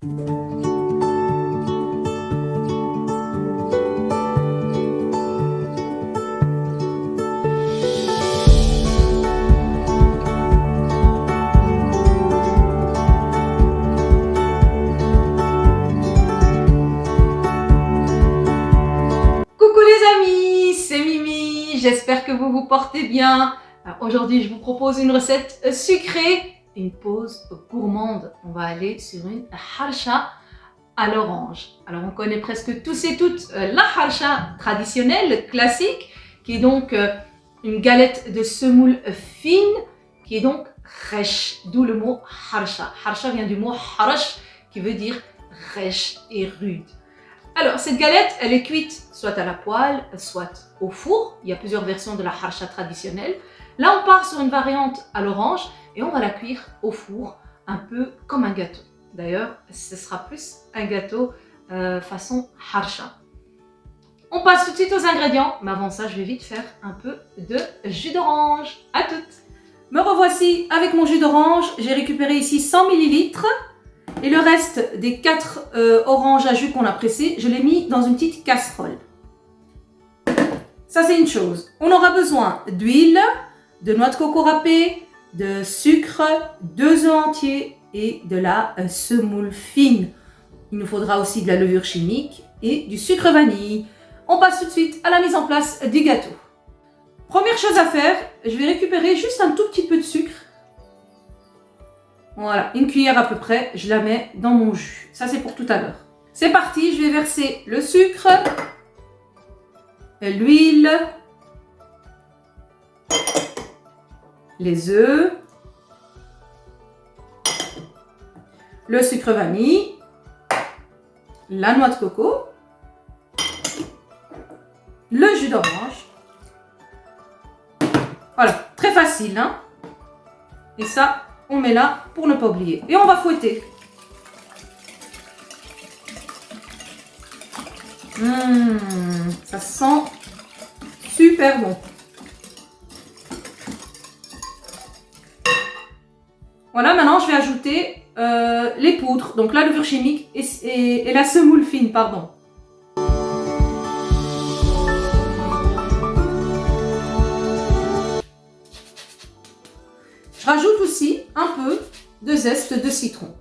Coucou les amis, c'est Mimi, j'espère que vous vous portez bien. Aujourd'hui, je vous propose une recette sucrée, une pause gourmande. On va aller sur une harsha à l'orange. Alors, on connaît presque tous et toutes la harsha traditionnelle, classique, qui est donc une galette de semoule fine, qui est donc resh, d'où le mot harsha. Harsha vient du mot harash, qui veut dire resh et rude. Alors, cette galette, elle est cuite soit à la poêle, soit au four. Il y a plusieurs versions de la harsha traditionnelle. Là, on part sur une variante à l'orange et on va la cuire au four, un peu comme un gâteau. D'ailleurs, ce sera plus un gâteau façon harsha. On passe tout de suite aux ingrédients, mais avant ça, je vais vite faire un peu de jus d'orange. À toutes! Me revoici avec mon jus d'orange. J'ai récupéré ici 100 ml. Et le reste des 4 oranges à jus qu'on a pressées, je l'ai mis dans une petite casserole. Ça, c'est une chose. On aura besoin d'huile, de noix de coco râpée, de sucre, 2 œufs entiers et de la semoule fine. Il nous faudra aussi de la levure chimique et du sucre vanille. On passe tout de suite à la mise en place du gâteau. Première chose à faire, je vais récupérer juste un tout petit peu de sucre. Voilà, une cuillère à peu près, je la mets dans mon jus. Ça, c'est pour tout à l'heure. C'est parti, je vais verser le sucre, l'huile, les œufs, le sucre vanille, la noix de coco, le jus d'orange. Voilà, très facile, hein? Et ça, on met là pour ne pas oublier. Et on va fouetter. Ça sent super bon. Voilà, maintenant je vais ajouter les poudres. Donc la levure chimique et la semoule fine, pardon. Je rajoute aussi un peu de zeste de citron.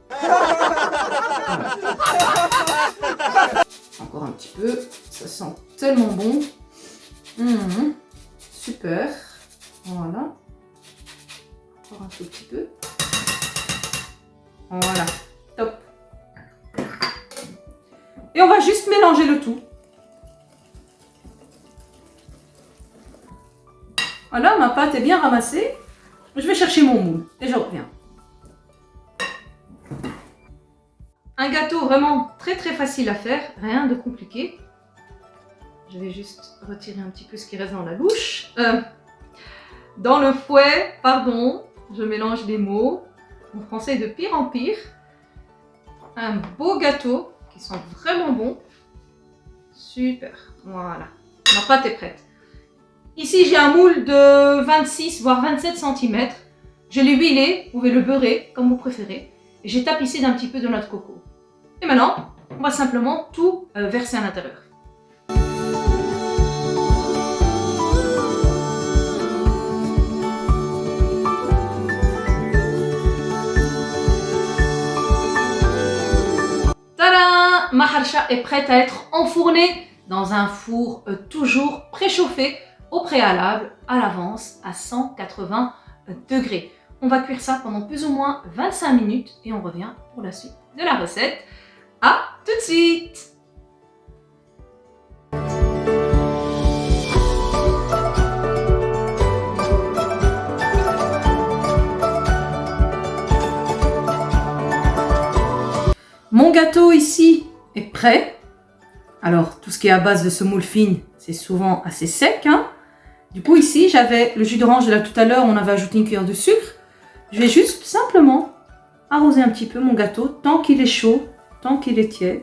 Encore un petit peu, ça sent tellement bon. Super. Voilà. Encore un tout petit peu. Voilà, top. Et on va juste mélanger le tout. Voilà, ma pâte est bien ramassée. Je vais chercher mon moule et je reviens. Un gâteau vraiment très facile à faire, rien de compliqué. Je vais juste retirer un petit peu ce qui reste dans la louche. Dans le fouet, pardon, je mélange les mots. Mon français est de pire en pire. Un beau gâteau qui sent vraiment bon. Super, voilà. Ma pâte est prête. Ici, j'ai un moule de 26 voire 27 cm. Je l'ai huilé, vous pouvez le beurrer comme vous préférez. Et j'ai tapissé d'un petit peu de noix de coco. Et maintenant, on va simplement tout verser à l'intérieur. Tada! Ma harsha est prête à être enfournée dans un four toujours préchauffé au préalable, à l'avance, à 180 degrés. On va cuire ça pendant plus ou moins 25 minutes et on revient pour la suite de la recette. À tout de suite! Mon gâteau ici est prêt. Alors, tout ce qui est à base de semoule fine, c'est souvent assez sec, hein. Du coup, ici, j'avais le jus d'orange de là tout à l'heure, on avait ajouté une cuillère de sucre. Je vais juste simplement arroser un petit peu mon gâteau tant qu'il est chaud, tant qu'il est tiède.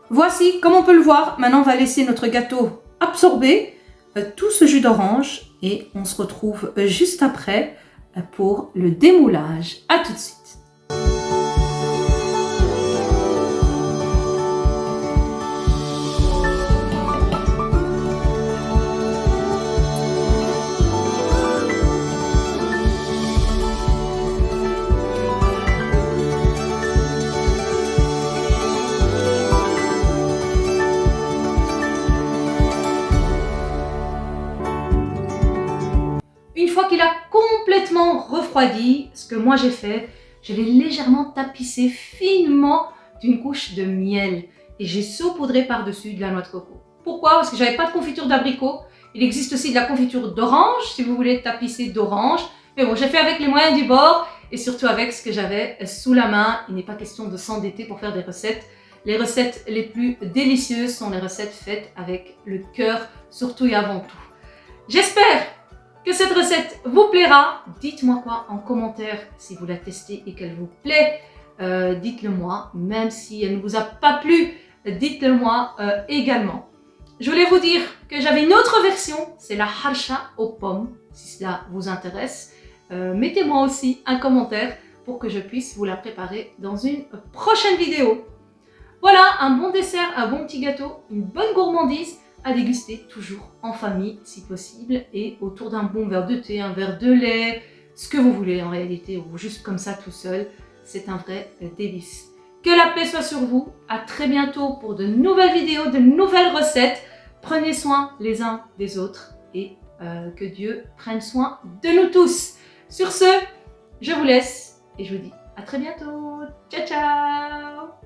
Voici, comme on peut le voir, maintenant on va laisser notre gâteau absorber tout ce jus d'orange et on se retrouve juste après pour le démoulage. À tout de suite. Une fois qu'il a complètement refroidi, ce que moi j'ai fait, je l'ai légèrement tapissé finement d'une couche de miel et j'ai saupoudré par-dessus de la noix de coco. Pourquoi? Parce que j'avais pas de confiture d'abricot. Il existe aussi de la confiture d'orange si vous voulez tapisser d'orange. Mais bon, j'ai fait avec les moyens du bord et surtout avec ce que j'avais sous la main. Il n'est pas question de s'endetter pour faire des recettes. Les recettes les plus délicieuses sont les recettes faites avec le cœur, surtout et avant tout. J'espère que cette recette vous plaira. Dites-moi quoi en commentaire si vous la testez et qu'elle vous plaît. Dites-le moi, même si elle ne vous a pas plu, dites-le moi également. Je voulais vous dire que j'avais une autre version, c'est la harsha aux pommes, si cela vous intéresse. Mettez-moi aussi un commentaire pour que je puisse vous la préparer dans une prochaine vidéo. Voilà, un bon dessert, un bon petit gâteau, une bonne gourmandise à déguster toujours en famille si possible et autour d'un bon verre de thé, un verre de lait, ce que vous voulez en réalité ou juste comme ça tout seul, c'est un vrai délice. Que la paix soit sur vous, à très bientôt pour de nouvelles vidéos, de nouvelles recettes. Prenez soin les uns des autres et que Dieu prenne soin de nous tous. Sur ce, je vous laisse et je vous dis à très bientôt. Ciao ciao.